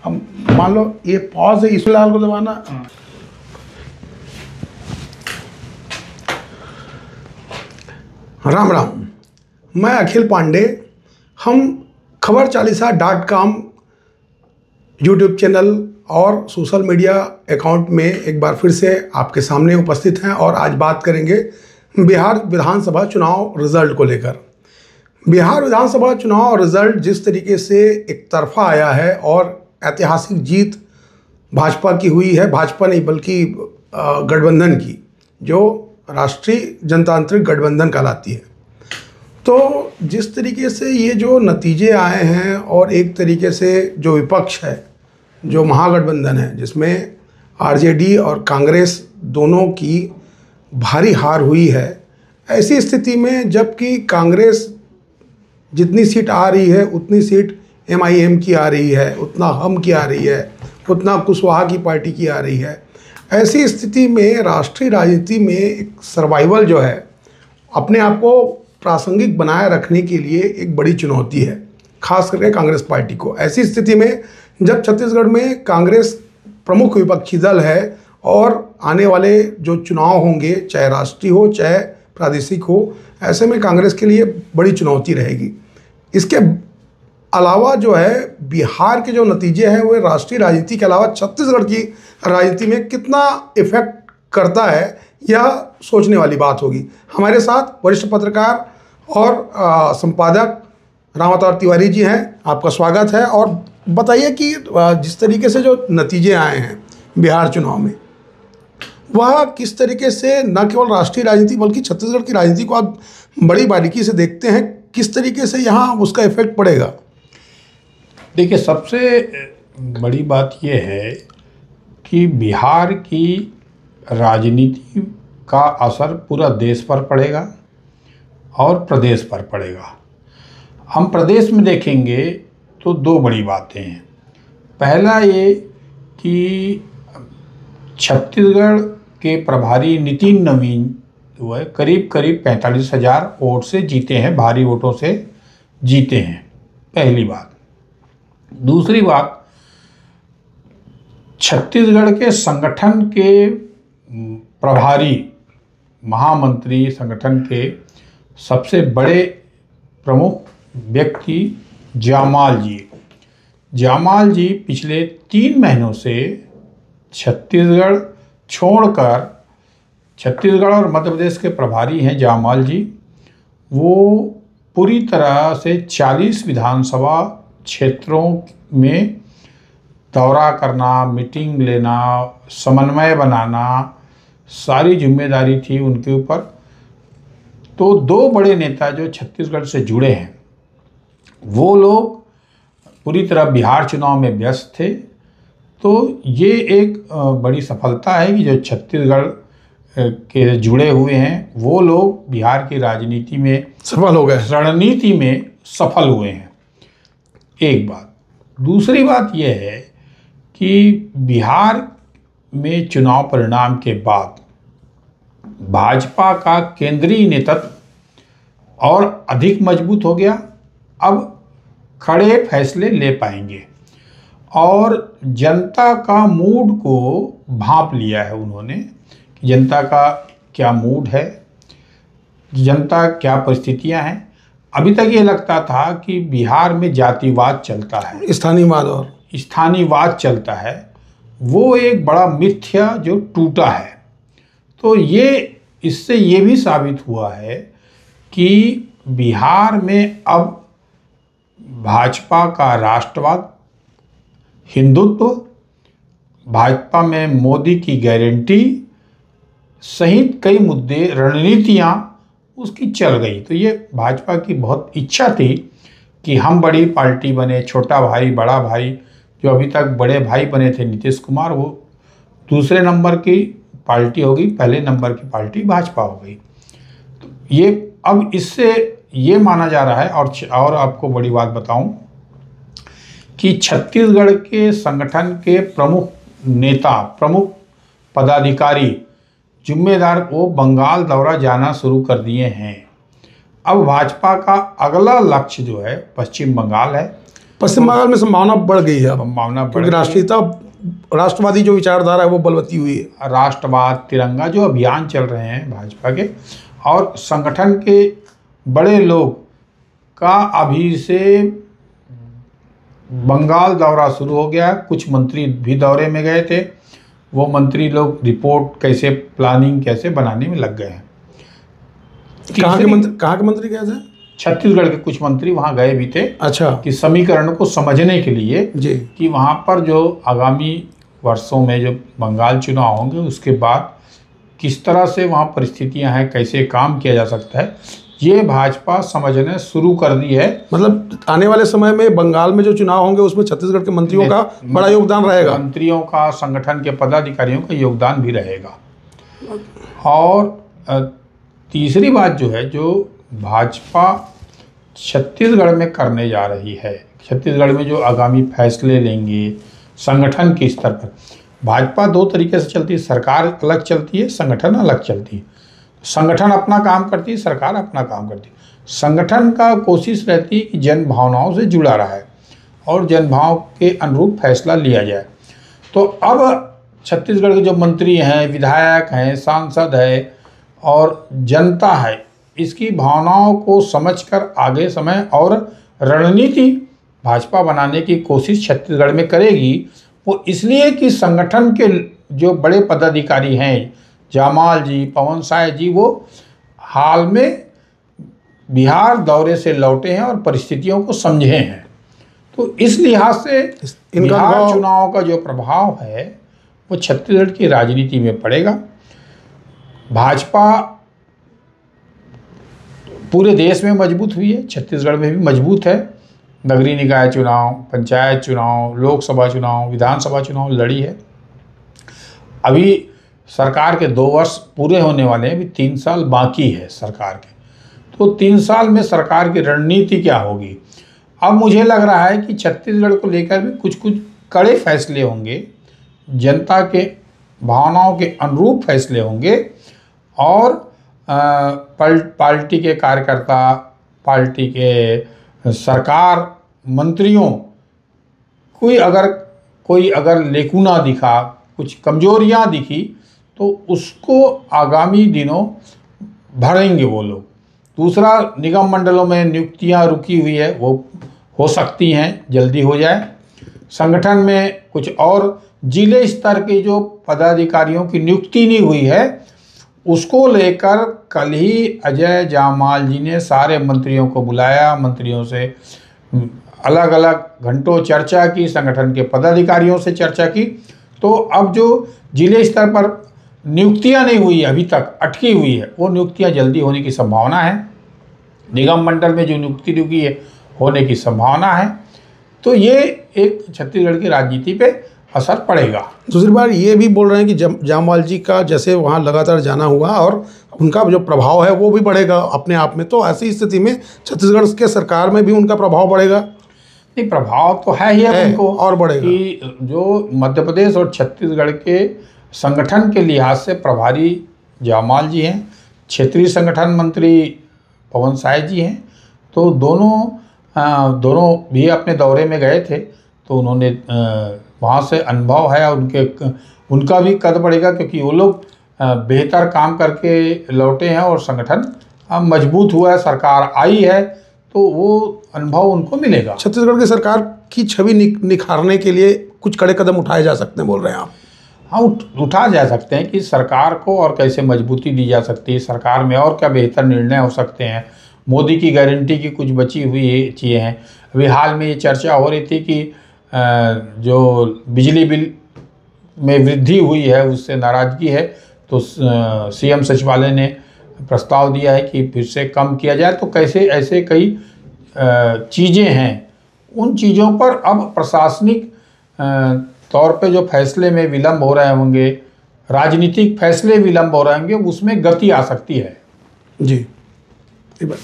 अब मान लो ये पॉज है, इस लाल को दबाना। राम राम, मैं अखिल पांडे। हम खबर40.com यूट्यूब चैनल और सोशल मीडिया अकाउंट में एक बार फिर से आपके सामने उपस्थित हैं और आज बात करेंगे बिहार विधानसभा चुनाव रिजल्ट को लेकर। बिहार विधानसभा चुनाव रिजल्ट जिस तरीके से एक तरफा आया है और ऐतिहासिक जीत भाजपा की हुई है, भाजपा नहीं बल्कि गठबंधन की, जो राष्ट्रीय जनतांत्रिक गठबंधन कहलाती है। तो जिस तरीके से ये जो नतीजे आए हैं और एक तरीके से जो विपक्ष है, जो महागठबंधन है जिसमें आरजेडी और कांग्रेस दोनों की भारी हार हुई है, ऐसी स्थिति में जबकि कांग्रेस जितनी सीट आ रही है उतनी सीट एमआईएम की आ रही है, उतना हम की आ रही है, उतना कुशवाहा की पार्टी की आ रही है, ऐसी स्थिति में राष्ट्रीय राजनीति में एक सर्वाइवल जो है, अपने आप को प्रासंगिक बनाए रखने के लिए एक बड़ी चुनौती है, खास करके कांग्रेस पार्टी को। ऐसी स्थिति में जब छत्तीसगढ़ में कांग्रेस प्रमुख विपक्षी दल है और आने वाले जो चुनाव होंगे, चाहे राष्ट्रीय हो चाहे प्रादेशिक हो, ऐसे में कांग्रेस के लिए बड़ी चुनौती रहेगी। इसके अलावा जो है बिहार के जो नतीजे हैं वो राष्ट्रीय राजनीति के अलावा छत्तीसगढ़ की राजनीति में कितना इफेक्ट करता है, यह सोचने वाली बात होगी। हमारे साथ वरिष्ठ पत्रकार और संपादक रामावतार तिवारी जी हैं, आपका स्वागत है। और बताइए कि जिस तरीके से जो नतीजे आए हैं बिहार चुनाव में, वह किस तरीके से न केवल राष्ट्रीय राजनीति बल्कि छत्तीसगढ़ की राजनीति को आप बड़ी बारीकी से देखते हैं, किस तरीके से यहाँ उसका इफेक्ट पड़ेगा? देखिए, सबसे बड़ी बात यह है कि बिहार की राजनीति का असर पूरा देश पर पड़ेगा और प्रदेश पर पड़ेगा। हम प्रदेश में देखेंगे तो दो बड़ी बातें हैं। पहला ये कि छत्तीसगढ़ के प्रभारी नितिन नवीन जो है करीब 45,000 वोट से जीते हैं, भारी वोटों से जीते हैं, पहली बात। दूसरी बात, छत्तीसगढ़ के संगठन के प्रभारी महामंत्री, संगठन के सबसे बड़े प्रमुख व्यक्ति जामाल जी पिछले 3 महीनों से छत्तीसगढ़ छोड़कर, छत्तीसगढ़ और मध्य प्रदेश के प्रभारी हैं जामाल जी। वो पूरी तरह से 40 विधानसभा क्षेत्रों में दौरा करना, मीटिंग लेना, समन्वय बनाना, सारी जिम्मेदारी थी उनके ऊपर। तो दो बड़े नेता जो छत्तीसगढ़ से जुड़े हैं, वो लोग पूरी तरह बिहार चुनाव में व्यस्त थे। तो ये एक बड़ी सफलता है कि जो छत्तीसगढ़ के जुड़े हुए हैं वो लोग बिहार की राजनीति में सफल हो गए, रणनीति में सफल हुए हैं, एक बात। दूसरी बात यह है कि बिहार में चुनाव परिणाम के बाद भाजपा का केंद्रीय नेतृत्व और अधिक मजबूत हो गया। अब खड़े फैसले ले पाएंगे और जनता का मूड को भांप लिया है उन्होंने कि जनता का क्या मूड है, जनता क्या परिस्थितियां हैं। अभी तक ये लगता था कि बिहार में जातिवाद चलता है, स्थानीयवाद चलता है, वो एक बड़ा मिथ्या जो टूटा है। तो इससे ये भी साबित हुआ है कि बिहार में अब भाजपा का राष्ट्रवाद, हिंदुत्व, भाजपा में मोदी की गारंटी सहित कई मुद्दे, रणनीतियाँ उसकी चल गई। तो ये भाजपा की बहुत इच्छा थी कि हम बड़ी पार्टी बने, छोटा भाई, बड़ा भाई, जो अभी तक बड़े भाई बने थे नीतीश कुमार, वो दूसरे नंबर की पार्टी होगी, पहले नंबर की पार्टी भाजपा हो गई। तो ये अब इससे ये माना जा रहा है। और आपको बड़ी बात बताऊं कि छत्तीसगढ़ के संगठन के प्रमुख नेता, प्रमुख पदाधिकारी, जिम्मेदार वो बंगाल दौरा जाना शुरू कर दिए हैं। अब भाजपा का अगला लक्ष्य जो है पश्चिम बंगाल है। पश्चिम बंगाल में संभावना बढ़ गई है, संभावना बढ़ क्योंकि राष्ट्रीयता, राष्ट्रवादी जो विचारधारा है वो बलवती हुई है। राष्ट्रवाद, तिरंगा जो अभियान चल रहे हैं भाजपा के, और संगठन के बड़े लोग का अभी से बंगाल दौरा शुरू हो गया। कुछ मंत्री भी दौरे में गए थे। वो मंत्री लोग रिपोर्ट कैसे, प्लानिंग कैसे बनाने में लग गए हैं। कहाँ के मंत्री गए थे? छत्तीसगढ़ के कुछ मंत्री वहाँ गए भी थे। अच्छा। कि समीकरण को समझने के लिए जी, कि वहाँ पर जो आगामी वर्षों में जो बंगाल चुनाव होंगे उसके बाद किस तरह से वहाँ परिस्थितियाँ हैं, कैसे काम किया जा सकता है, ये भाजपा समझने शुरू कर दी है। मतलब आने वाले समय में बंगाल में जो चुनाव होंगे उसमें छत्तीसगढ़ के मंत्रियों का बड़ा योगदान रहेगा। मंत्रियों का, संगठन के पदाधिकारियों का योगदान भी रहेगा। और तीसरी बात जो है, जो भाजपा छत्तीसगढ़ में करने जा रही है, छत्तीसगढ़ में जो आगामी फैसले लेंगे संगठन के स्तर पर, भाजपा दो तरीके से चलती है, सरकार अलग चलती है, संगठन अलग चलती है। संगठन अपना काम करती है, सरकार अपना काम करती है। संगठन का कोशिश रहती है कि जन भावनाओं से जुड़ा रहा है और जनभाव के अनुरूप फैसला लिया जाए। तो अब छत्तीसगढ़ के जो मंत्री हैं, विधायक हैं, सांसद है और जनता है, इसकी भावनाओं को समझकर आगे समय और रणनीति भाजपा बनाने की कोशिश छत्तीसगढ़ में करेगी। वो इसलिए कि संगठन के जो बड़े पदाधिकारी हैं, जामाल जी, पवन साय जी, वो हाल में बिहार दौरे से लौटे हैं और परिस्थितियों को समझे हैं। तो इस लिहाज से बिहार चुनाव का जो प्रभाव है वो छत्तीसगढ़ की राजनीति में पड़ेगा। भाजपा पूरे देश में मजबूत हुई है, छत्तीसगढ़ में भी मजबूत है। नगरीय निकाय चुनाव, पंचायत चुनाव, लोकसभा चुनाव, विधानसभा चुनाव लड़ी है। अभी सरकार के 2 वर्ष पूरे होने वाले हैं, अभी 3 साल बाकी है सरकार के। तो 3 साल में सरकार की रणनीति क्या होगी? अब मुझे लग रहा है कि छत्तीसगढ़ को लेकर भी कुछ कड़े फैसले होंगे, जनता के भावनाओं के अनुरूप फैसले होंगे। और पार्टी के कार्यकर्ता, पार्टी के सरकार, मंत्रियों कोई अगर लेकुना दिखा, कुछ कमजोरियां दिखी, तो उसको आगामी दिनों भरेंगे वो लोग। दूसरा, निगम मंडलों में नियुक्तियां रुकी हुई है, वो हो सकती हैं जल्दी हो जाए। संगठन में कुछ और जिले स्तर के जो पदाधिकारियों की नियुक्ति नहीं हुई है, उसको लेकर कल ही अजय जामाल जी ने सारे मंत्रियों को बुलाया, मंत्रियों से अलग अलग घंटों चर्चा की, संगठन के पदाधिकारियों से चर्चा की। तो अब जो जिले स्तर पर नियुक्तियां नहीं हुई, अभी तक अटकी हुई है, वो नियुक्तियां जल्दी होने की संभावना है। निगम मंडल में जो नियुक्ति रुकी है, होने की संभावना है। तो ये एक छत्तीसगढ़ की राजनीति पे असर पड़ेगा। दूसरी बार ये भी बोल रहे हैं कि जामवाल जी का जैसे वहाँ लगातार जाना हुआ और उनका जो प्रभाव है वो भी बढ़ेगा अपने आप में। तो ऐसी स्थिति में छत्तीसगढ़ के सरकार में भी उनका प्रभाव बढ़ेगा? नहीं, प्रभाव तो है ही है, उनको और बढ़ेगा। कि जो मध्य प्रदेश और छत्तीसगढ़ के संगठन के लिहाज से प्रभारी जामाल जी हैं, क्षेत्रीय संगठन मंत्री पवन साय जी हैं। तो दोनों भी अपने दौरे में गए थे, तो उन्होंने वहाँ से अनुभव है, उनका भी कद बढ़ेगा, क्योंकि वो लोग बेहतर काम करके लौटे हैं और संगठन मजबूत हुआ है, सरकार आई है, तो वो अनुभव उनको मिलेगा। छत्तीसगढ़ की सरकार की छवि निखारने के लिए कुछ कड़े कदम उठाए जा सकते हैं, बोल रहे हैं आप? हाँ, उठा जा सकते हैं कि सरकार को और कैसे मजबूती दी जा सकती है, सरकार में और क्या बेहतर निर्णय हो सकते हैं। मोदी की गारंटी की कुछ बची हुई चीज़ें हैं। अभी हाल में ये चर्चा हो रही थी कि जो बिजली बिल में वृद्धि हुई है उससे नाराज़गी है, तो सीएम सचिवालय ने प्रस्ताव दिया है कि फिर से कम किया जाए। तो कैसे ऐसे कई चीज़ें हैं, उन चीज़ों पर अब प्रशासनिक तौर पे जो फैसले में विलम्ब हो रहे होंगे, राजनीतिक फैसले विलम्ब हो रहे होंगे, उसमें गति आ सकती है। जी, ये बात